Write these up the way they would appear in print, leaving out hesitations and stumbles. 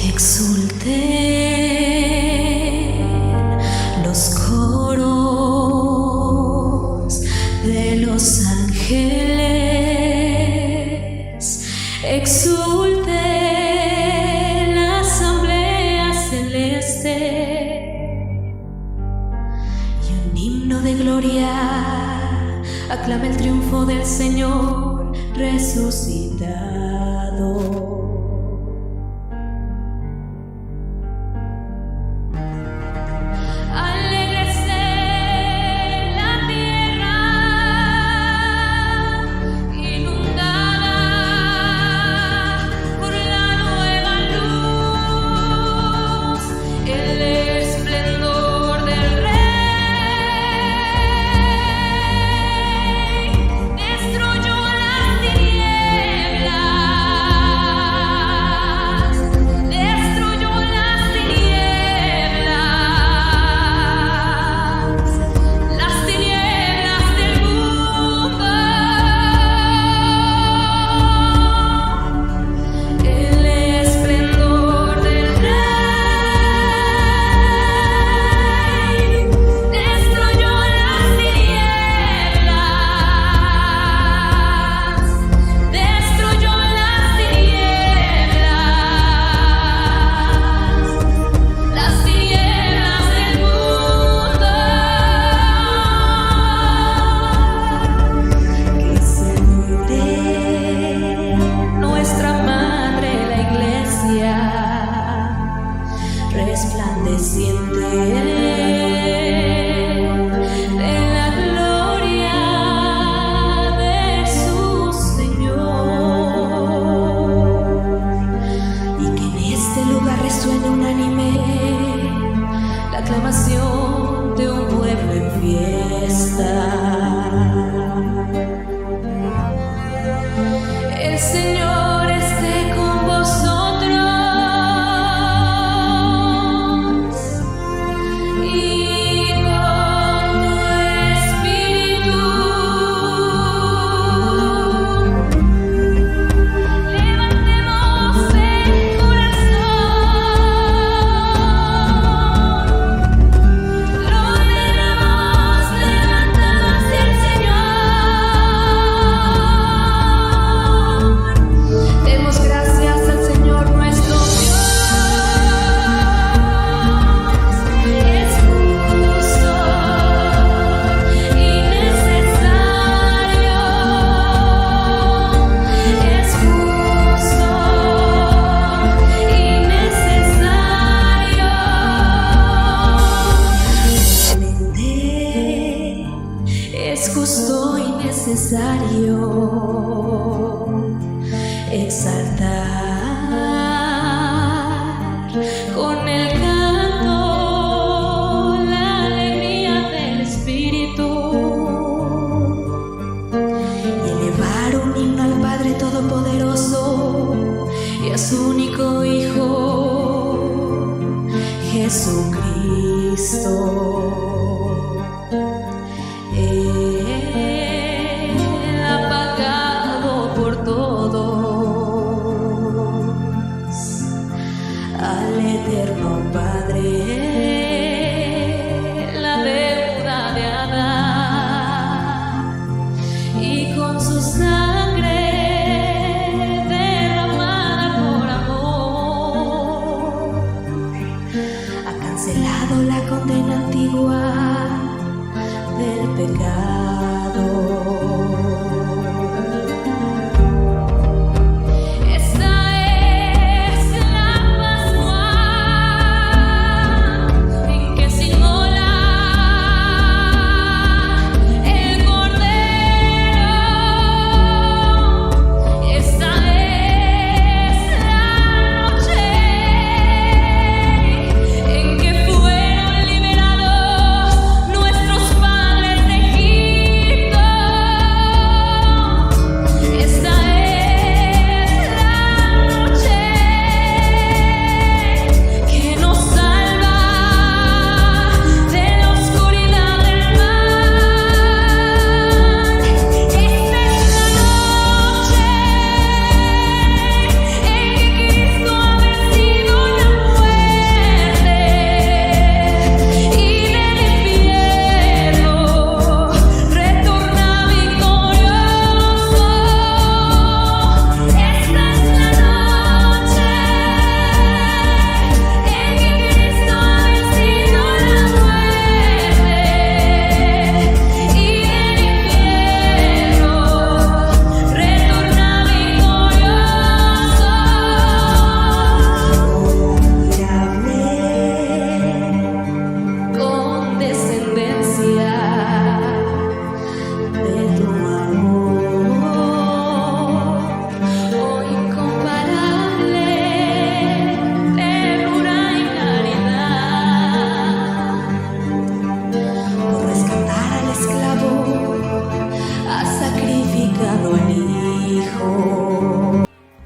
Exulten los coros de los ángeles, exulte la asamblea celeste, y un himno de gloria aclama el triunfo del Señor resucitado. Resplandeciente de la gloria de su Señor, y que en este lugar resuene unánime la aclamación de un pueblo en fiesta. El Señor esté con vosotros. Es justo y necesario exaltar con el canto la alegría del Espíritu y elevar un himno al Padre Todopoderoso y a su único Hijo Jesucristo. Él ha pagado por todos al eterno Padre la deuda de Adán, y con su sangre derramada por amor ha cancelado la condena antigua del pecado.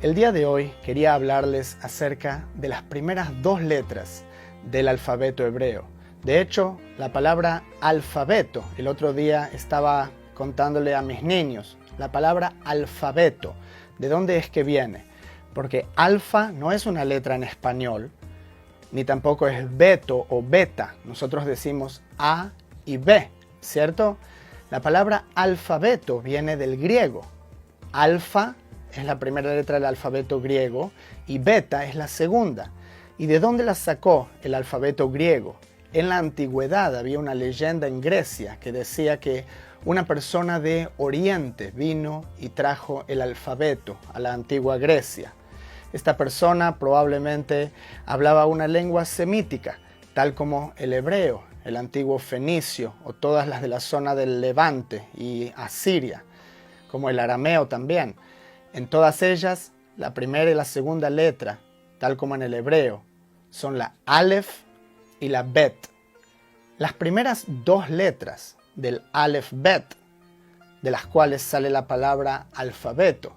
El día de hoy quería hablarles acerca de las primeras dos letras del alfabeto hebreo. De hecho, la palabra alfabeto, el otro día estaba contándole a mis niños, la palabra alfabeto, ¿de dónde es que viene? Porque alfa no es una letra en español, ni tampoco es beto o beta. Nosotros decimos A y B, ¿cierto? La palabra alfabeto viene del griego. Alfa es la primera letra del alfabeto griego y beta es la segunda. ¿Y de dónde la sacó el alfabeto griego? En la antigüedad había una leyenda en Grecia que decía que una persona de Oriente vino y trajo el alfabeto a la antigua Grecia. Esta persona probablemente hablaba una lengua semítica, tal como el hebreo, el antiguo fenicio o todas las de la zona del Levante y Asiria, como el arameo también. En todas ellas, la primera y la segunda letra, tal como en el hebreo, son la Aleph y la Bet. Las primeras dos letras del Aleph Bet, de las cuales sale la palabra alfabeto,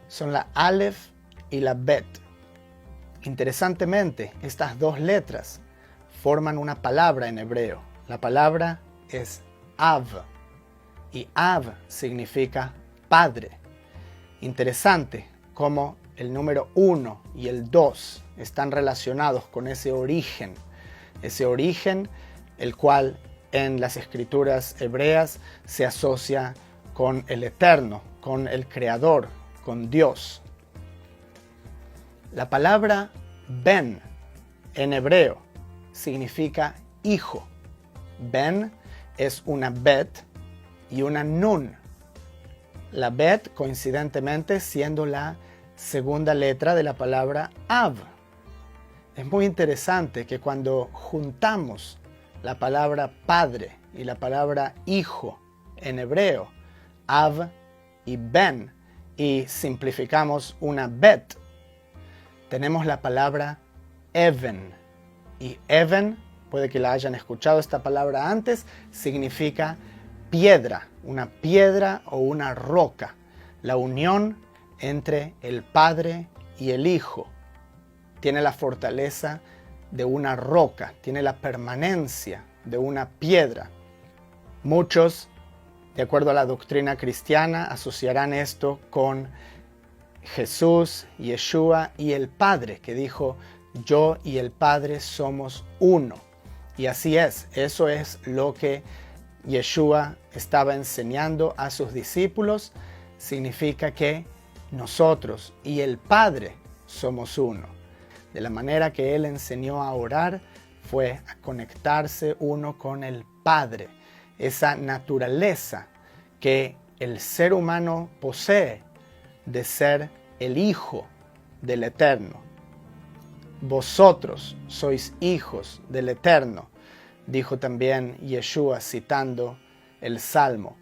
son la Aleph y la Bet. Interesantemente, estas dos letras forman una palabra en hebreo. La palabra es Av, y Av significa padre. Interesante cómo el número 1 y el 2 están relacionados con ese origen el cual en las escrituras hebreas se asocia con el Eterno, con el Creador, con Dios. La palabra Ben en hebreo significa hijo. Ben es una bet y una nun. La bet, coincidentemente, siendo la segunda letra de la palabra Av. Es muy interesante que cuando juntamos la palabra padre y la palabra hijo en hebreo, Av y Ben, y simplificamos una bet, tenemos la palabra Even. Y Even, puede que la hayan escuchado esta palabra antes, significa piedra, una piedra o una roca, la unión entre el Padre y el Hijo. Tiene la fortaleza de una roca, tiene la permanencia de una piedra. Muchos, de acuerdo a la doctrina cristiana, asociarán esto con Jesús, Yeshua y el Padre, que dijo, yo y el Padre somos uno. Y así es, eso es lo que Yeshua estaba enseñando a sus discípulos. Significa que nosotros y el Padre somos uno. De la manera que Él enseñó a orar fue a conectarse uno con el Padre. Esa naturaleza que el ser humano posee de ser el Hijo del Eterno. Vosotros sois hijos del Eterno, dijo también Yeshua citando el Salmo.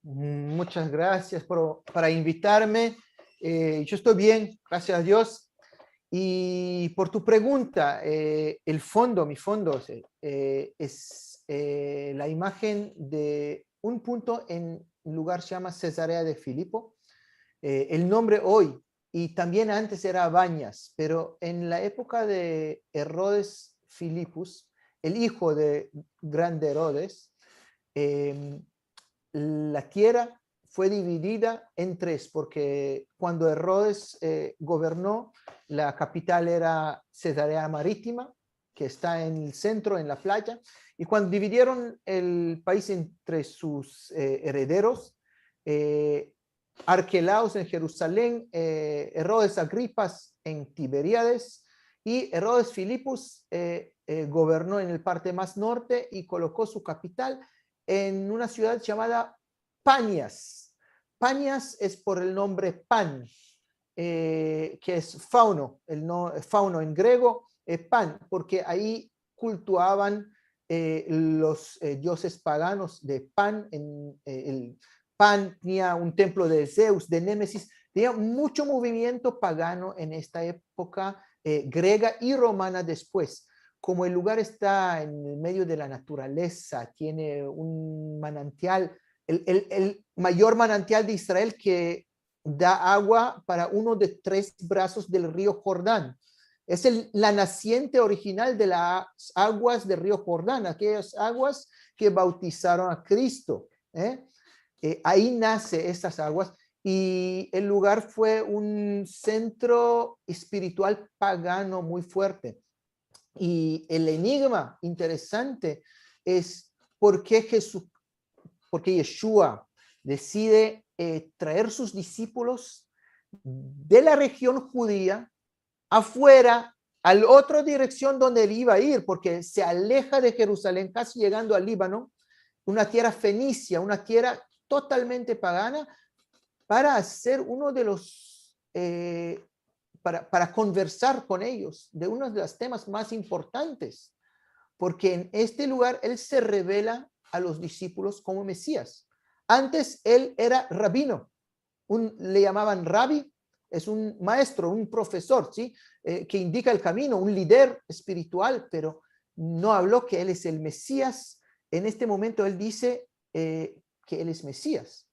Muchas gracias para invitarme. Yo estoy bien, gracias a Dios. Y por tu pregunta, mi fondo es la imagen de un punto en un lugar que se llama Cesarea de Filipo. El nombre hoy, y también antes era Bañas, pero en la época de Herodes Filipus, el hijo de grande Herodes, la tierra fue dividida en tres, porque cuando Herodes gobernó, la capital era Cesarea Marítima, que está en el centro, en la playa, y cuando dividieron el país entre sus herederos, Arquelaos en Jerusalén, Herodes Agripas en Tiberíades, y Herodes Filipus gobernó en el parte más norte y colocó su capital en una ciudad llamada Panias. Panias es por el nombre pan. que es fauno, fauno en griego, pan, porque ahí cultuaban los dioses paganos de Pan. El Pan tenía un templo de Zeus, de Némesis, tenía mucho movimiento pagano en esta época griega y romana después. Como el lugar está en el medio de la naturaleza, tiene un manantial, el mayor manantial de Israel que da agua para uno de 3 brazos del río Jordán. Es la naciente original de las aguas del río Jordán, aquellas aguas que bautizaron a Cristo. Ahí nace estas aguas y el lugar fue un centro espiritual pagano muy fuerte. Y el enigma interesante es por qué Yeshua decide traer sus discípulos de la región judía afuera, a la otra dirección donde él iba a ir, porque se aleja de Jerusalén, casi llegando al Líbano, una tierra fenicia, una tierra totalmente pagana, para hacer uno de los, para conversar con ellos de uno de los temas más importantes, porque en este lugar él se revela a los discípulos como Mesías. Antes él era rabino, le llamaban rabí, es un maestro, un profesor, ¿sí? Que indica el camino, un líder espiritual, pero no habló que él es el Mesías. En este momento él dice que él es Mesías.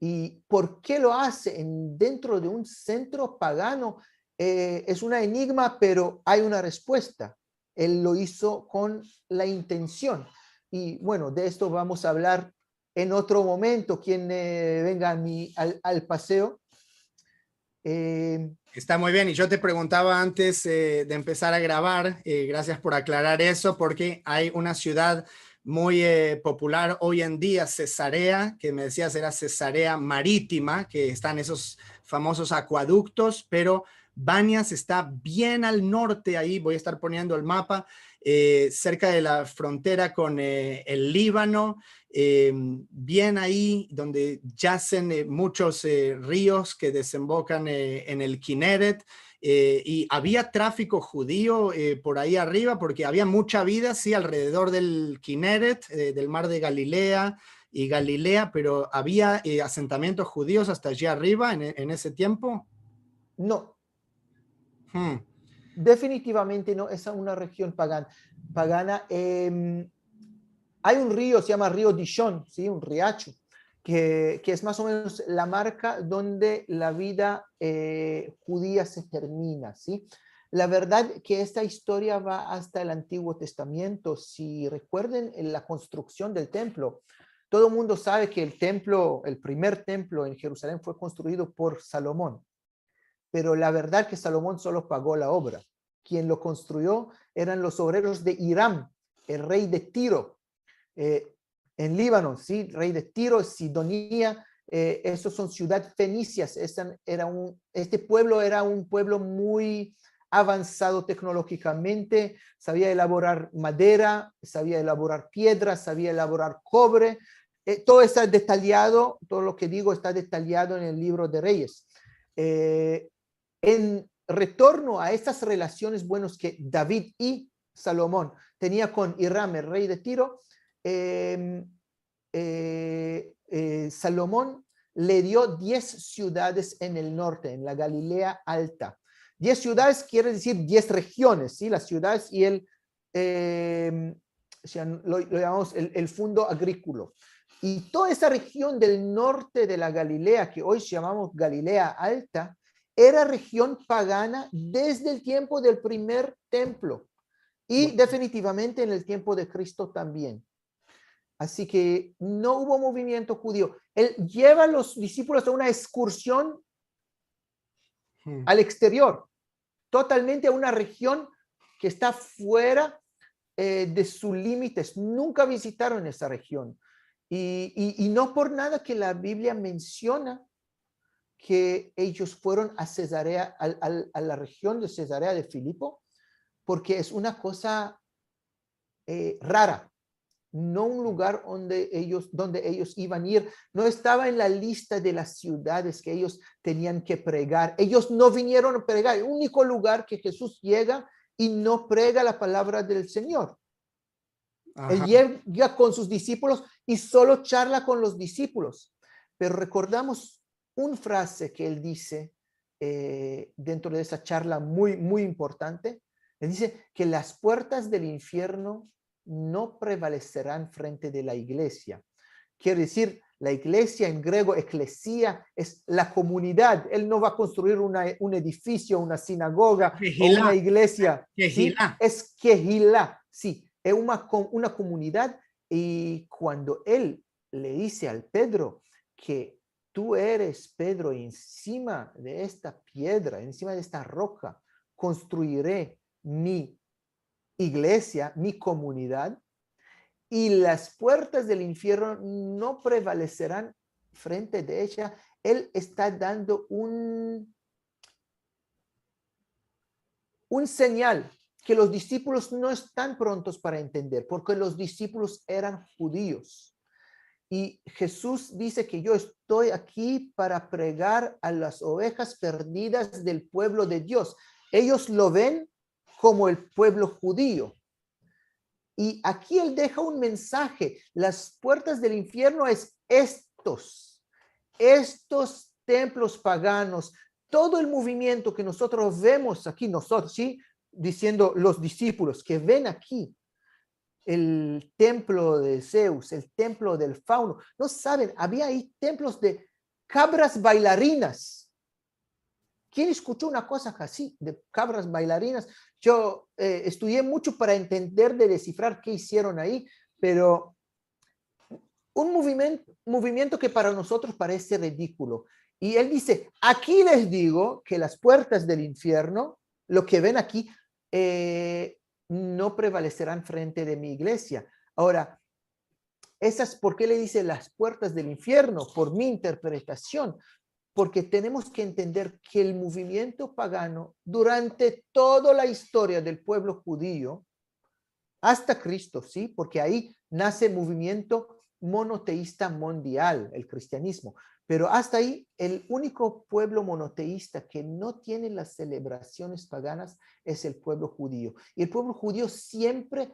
¿Y por qué lo hace dentro de un centro pagano? Es un enigma, pero hay una respuesta. Él lo hizo con la intención. Y bueno, de esto vamos a hablar en otro momento. Quien venga al paseo. Está muy bien, y yo te preguntaba antes de empezar a grabar, gracias por aclarar eso, porque hay una ciudad muy popular hoy en día, Cesarea, que me decías era Cesarea Marítima, que están esos famosos acueductos, pero Banias está bien al norte, ahí voy a estar poniendo el mapa, cerca de la frontera con el Líbano, bien ahí donde yacen muchos ríos que desembocan en el Kineret, y había tráfico judío por ahí arriba porque había mucha vida, sí, alrededor del Kineret, del mar de Galilea y Galilea, pero había asentamientos judíos hasta allí arriba en ese tiempo. No. Definitivamente no, es una región pagana. Hay un río, se llama río Dishon, ¿sí? Un riacho, que es más o menos la marca donde la vida judía se termina, ¿sí? La verdad que esta historia va hasta el Antiguo Testamento. Si recuerden la construcción del templo, todo el mundo sabe que el primer templo en Jerusalén fue construido por Salomón. Pero la verdad que Salomón solo pagó la obra. Quien lo construyó eran los obreros de Hiram, el rey de Tiro, en Líbano, ¿sí? Rey de Tiro, Sidonia, esos son ciudades fenicias. Este pueblo era un pueblo muy avanzado tecnológicamente, sabía elaborar madera, sabía elaborar piedra, sabía elaborar cobre. Todo está detallado, todo lo que digo está detallado en el libro de Reyes. En retorno a estas relaciones buenas que David y Salomón tenía con Hiram, el rey de Tiro, Salomón le dio 10 ciudades en el norte, en la Galilea Alta. 10 ciudades quiere decir 10 regiones, ¿sí? Las ciudades y lo llamamos el fondo agrícola. Y toda esa región del norte de la Galilea, que hoy llamamos Galilea Alta, era región pagana desde el tiempo del primer templo y definitivamente en el tiempo de Cristo también. Así que no hubo movimiento judío. Él lleva a los discípulos a una excursión al exterior, totalmente a una región que está fuera de sus límites. Nunca visitaron esa región. Y no por nada que la Biblia menciona que ellos fueron a Cesarea, a la región de Cesarea de Filipo, porque es una cosa rara. no un lugar donde ellos iban a ir, no estaba en la lista de las ciudades que ellos tenían que pregar. Ellos no vinieron a pregar, el único lugar que Jesús llega y no prega la palabra del Señor. Él llega con sus discípulos y solo charla con los discípulos. Pero recordamos una frase que él dice dentro de esa charla muy, muy importante. Él dice que las puertas del infierno no prevalecerán frente de la iglesia. Quiere decir, la iglesia en griego, eclesia, es la comunidad. Él no va a construir un edificio, una sinagoga o una iglesia. ¿sí? Es kehilá, sí, es una comunidad. Y cuando él le dice al Pedro que tú eres, Pedro, encima de esta piedra, encima de esta roca, construiré mi iglesia, mi comunidad, y las puertas del infierno no prevalecerán frente de ella. Él está dando un señal que los discípulos no están prontos para entender, porque los discípulos eran judíos. Y Jesús dice que yo estoy aquí para pregar a las ovejas perdidas del pueblo de Dios. Ellos lo ven como el pueblo judío. Y aquí él deja un mensaje. Las puertas del infierno es estos templos paganos, todo el movimiento que nosotros vemos aquí, nosotros, ¿sí? Diciendo los discípulos que ven aquí, el templo de Zeus, el templo del fauno. No saben, había ahí templos de cabras bailarinas. ¿Quién escuchó una cosa así de cabras bailarinas? Yo estudié mucho para entender, de descifrar qué hicieron ahí, pero un movimiento que para nosotros parece ridículo. Y él dice, aquí les digo que las puertas del infierno, lo que ven aquí, no prevalecerán frente de mi iglesia. Ahora, ¿por qué le dice las puertas del infierno? Por mi interpretación, porque tenemos que entender que el movimiento pagano durante toda la historia del pueblo judío, hasta Cristo, ¿sí? Porque ahí nace el movimiento monoteísta mundial, el cristianismo. Pero hasta ahí, el único pueblo monoteísta que no tiene las celebraciones paganas es el pueblo judío. Y el pueblo judío siempre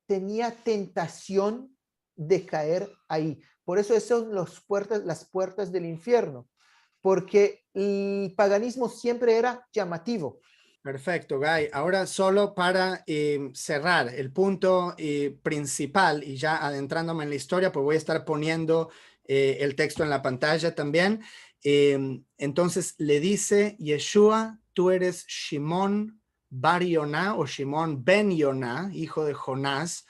tenía tentación de caer ahí. Por eso son las puertas del infierno, porque el paganismo siempre era llamativo. Perfecto, Guy. Ahora solo para cerrar el punto principal y ya adentrándome en la historia, pues voy a estar poniendo el texto en la pantalla también. Entonces le dice Yeshua, tú eres Shimón Bar Yoná o Shimón Ben Yoná, hijo de Jonás,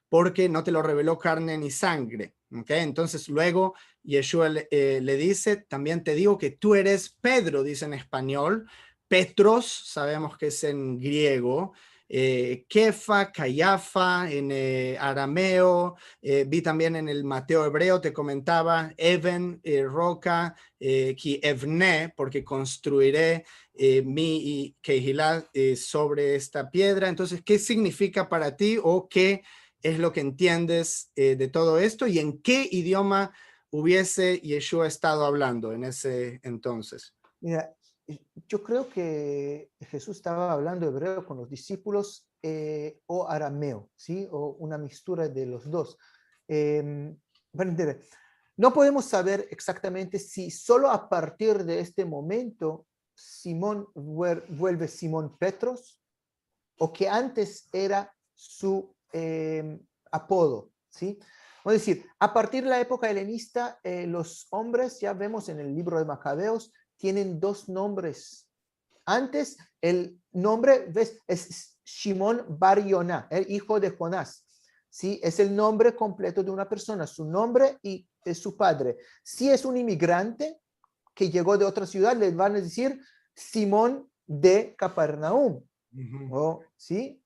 porque no te lo reveló carne ni sangre. ¿Okay? Entonces luego Yeshua le dice, también te digo que tú eres Pedro, dice en español. Petros, sabemos que es en griego, Kefa, Cayafa, en arameo, vi también en el Mateo hebreo, te comentaba, Even, roca, ki evne, porque construiré mi Kehilá sobre esta piedra. Entonces, ¿qué significa para ti o qué es lo que entiendes de todo esto y en qué idioma hubiese Yeshua estado hablando en ese entonces? Mira, yo creo que Jesús estaba hablando hebreo con los discípulos o arameo, ¿sí? O una mixtura de los dos. No podemos saber exactamente si solo a partir de este momento Simón vuelve Simón Petros o que antes era su apodo, ¿sí? Es decir, a partir de la época helenista, los hombres, ya vemos en el libro de Macabeos, tienen dos nombres. Antes, el nombre es Shimón Bar Yoná, el hijo de Jonás. ¿Sí? Es el nombre completo de una persona, su nombre y su padre. Si es un inmigrante que llegó de otra ciudad, le van a decir Simón de Capernaum. ¿Sí?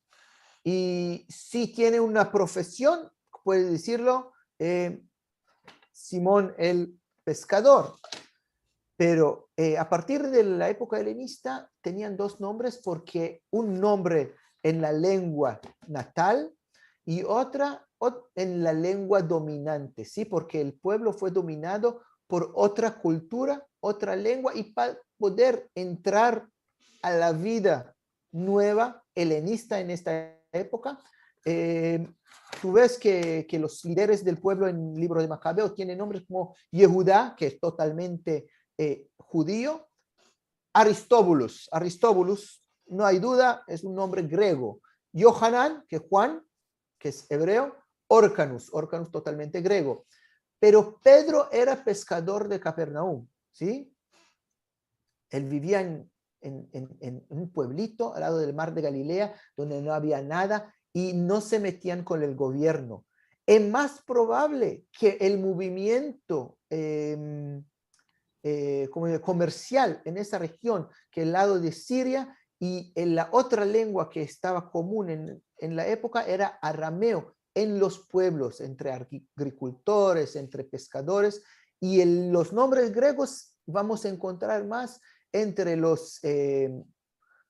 Y si tiene una profesión, puede decirlo Simón el pescador. Pero a partir de la época helenista tenían dos nombres porque un nombre en la lengua natal y otra en la lengua dominante, ¿sí? Porque el pueblo fue dominado por otra cultura, otra lengua, y para poder entrar a la vida nueva, helenista en esta época, tú ves que los líderes del pueblo en el libro de Macabeo tienen nombres como Yehudá, que es totalmente judío, Aristóbulos, no hay duda, es un nombre griego, Yohanan, que es Juan, que es hebreo, Orcanus totalmente griego. Pero Pedro era pescador de Capernaum, ¿sí? Él vivía en un pueblito al lado del mar de Galilea, donde no había nada y no se metían con el gobierno. Es más probable que el movimiento comercial en esa región, que el lado de Siria, y en la otra lengua que estaba común en la época era arameo, en los pueblos, entre agricultores, entre pescadores, y los nombres griegos vamos a encontrar más entre los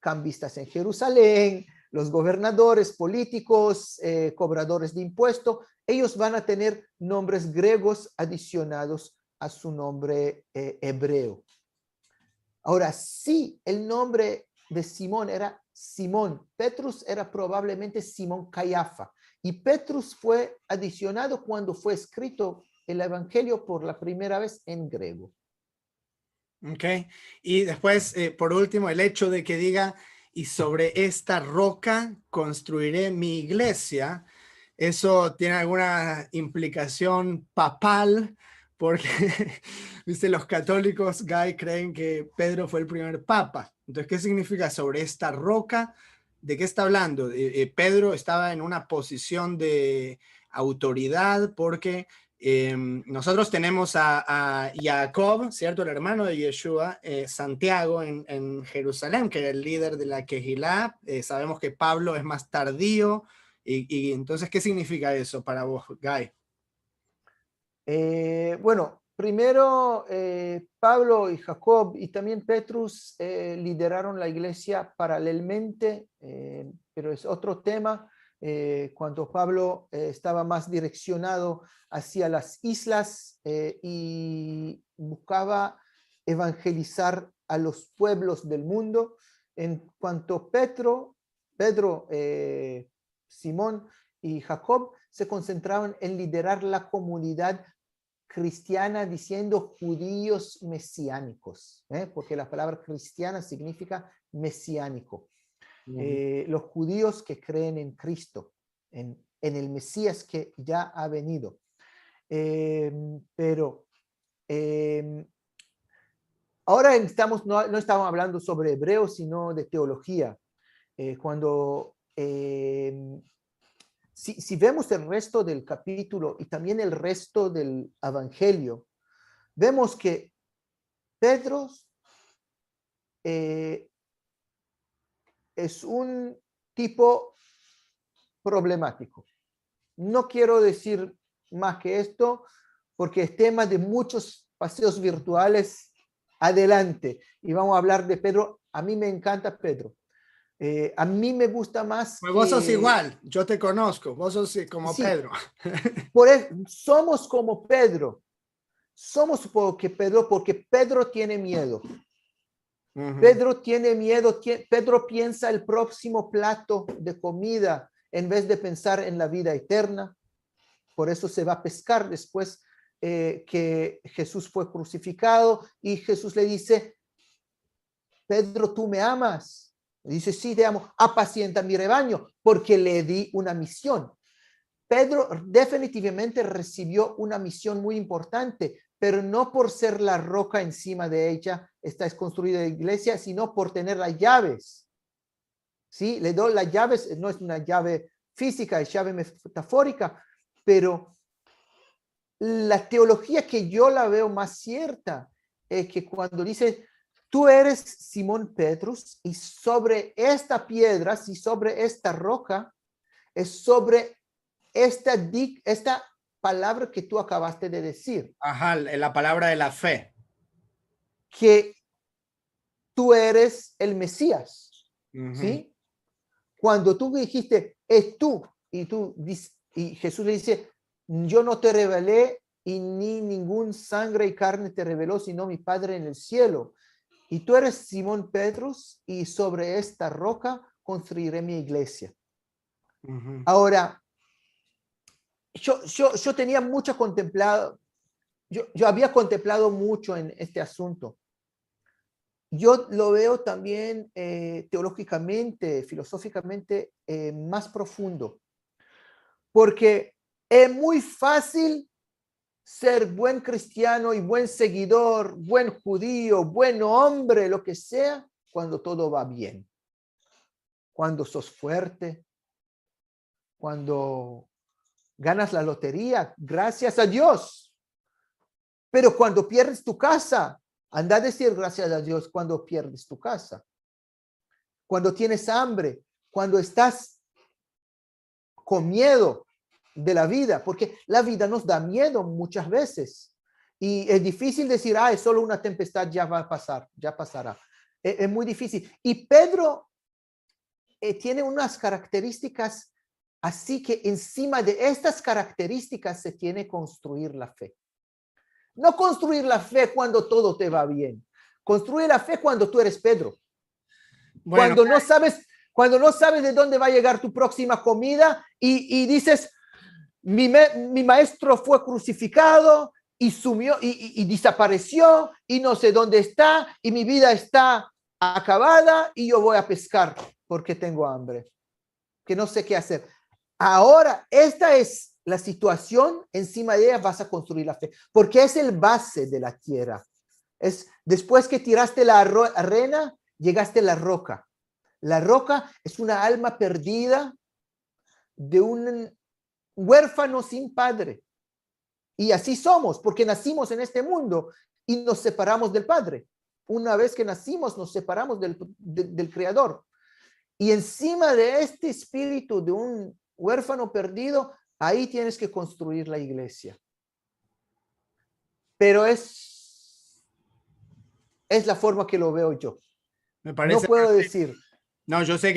cambistas en Jerusalén, los gobernadores políticos, cobradores de impuestos. Ellos van a tener nombres griegos adicionados a su nombre hebreo. Ahora, sí, el nombre de Simón era Simón. Petrus era probablemente Simón Cayafa. Y Petrus fue adicionado cuando fue escrito el Evangelio por la primera vez en griego. Ok. Y después, por último, el hecho de que diga, y sobre esta roca construiré mi iglesia. ¿Eso tiene alguna implicación papal? Porque, viste, los católicos, Guy, creen que Pedro fue el primer papa. Entonces, ¿qué significa sobre esta roca? ¿De qué está hablando? Pedro estaba en una posición de autoridad porque nosotros tenemos a Jacob, ¿cierto? El hermano de Yeshua, Santiago en Jerusalén, que era el líder de la Kehilá. Sabemos que Pablo es más tardío. Y entonces, ¿qué significa eso para vos, Guy? Bueno, primero Pablo y Jacob y también Petrus lideraron la iglesia paralelamente, pero es otro tema. Cuando Pablo estaba más direccionado hacia las islas y buscaba evangelizar a los pueblos del mundo. En cuanto Pedro, Simón y Jacob se concentraban en liderar la comunidad cristiana diciendo judíos mesiánicos, porque la palabra cristiana significa mesiánico. Los judíos que creen en Cristo, en el Mesías que ya ha venido. Pero ahora no estamos hablando sobre hebreos, sino de teología. Si vemos el resto del capítulo y también el resto del evangelio, vemos que Pedro es un tipo problemático. No quiero decir más que esto porque es tema de muchos paseos virtuales adelante y vamos a hablar de Pedro. A mí me encanta Pedro. A mí me gusta más pues vos sos igual, yo te conozco, vos sos como sí, Pedro. Somos como Pedro. Somos porque Pedro tiene miedo. Pedro tiene miedo, Pedro piensa el próximo plato de comida en vez de pensar en la vida eterna. Por eso se va a pescar después que Jesús fue crucificado y Jesús le dice, Pedro, ¿tú me amas? Le dice, sí, te amo, apacienta mi rebaño, porque le di una misión. Pedro definitivamente recibió una misión muy importante, pero no por ser la roca encima de ella está construida la iglesia, sino por tener las llaves. ¿Sí? Le doy las llaves, no es una llave física, es llave metafórica, pero la teología que yo la veo más cierta es que cuando dice, tú eres Simón Petrus, y sobre esta piedra, y sobre esta roca, es sobre esta palabra que tú acabaste de decir. Ajá, la palabra de la fe. Que tú eres el Mesías. ¿Sí? Cuando tú dijiste, es tú, y tú Y Jesús le dice, yo no te revelé y ni ningún sangre y carne te reveló, sino mi Padre en el cielo. Y tú eres Simón Petrus, y sobre esta roca construiré mi iglesia. Ujú. Ahora, yo tenía mucho contemplado, yo había contemplado mucho en este asunto. Yo lo veo también teológicamente, filosóficamente más profundo, porque es muy fácil ser buen cristiano y buen seguidor, buen judío, buen hombre, lo que sea, cuando todo va bien, cuando sos fuerte, cuando ganas la lotería, gracias a Dios. Pero cuando pierdes tu casa, anda a decir gracias a Dios cuando pierdes tu casa. Cuando tienes hambre, cuando estás con miedo de la vida, porque la vida nos da miedo muchas veces. Y es difícil decir, es solo una tempestad, ya va a pasar, ya pasará. Es muy difícil. Y Pedro tiene unas características, así que encima de estas características se tiene que construir la fe. No construir la fe cuando todo te va bien. Construir la fe cuando tú eres Pedro. Bueno, Cuando no sabes de dónde va a llegar tu próxima comida y dices, mi maestro fue crucificado y sumió y desapareció y no sé dónde está y mi vida está acabada y yo voy a pescar porque tengo hambre, que no sé qué hacer. Ahora, esta es la situación, encima de ella vas a construir la fe, porque es el base de la tierra. Es después que tiraste la arena, llegaste a la roca. La roca es una alma perdida de un huérfano sin padre. Y así somos, porque nacimos en este mundo y nos separamos del Padre. Una vez que nacimos, nos separamos del Creador. Y encima de este espíritu de un huérfano perdido, ahí tienes que construir la iglesia. Pero es la forma que lo veo yo. me No parece. puedo decir. No, yo sé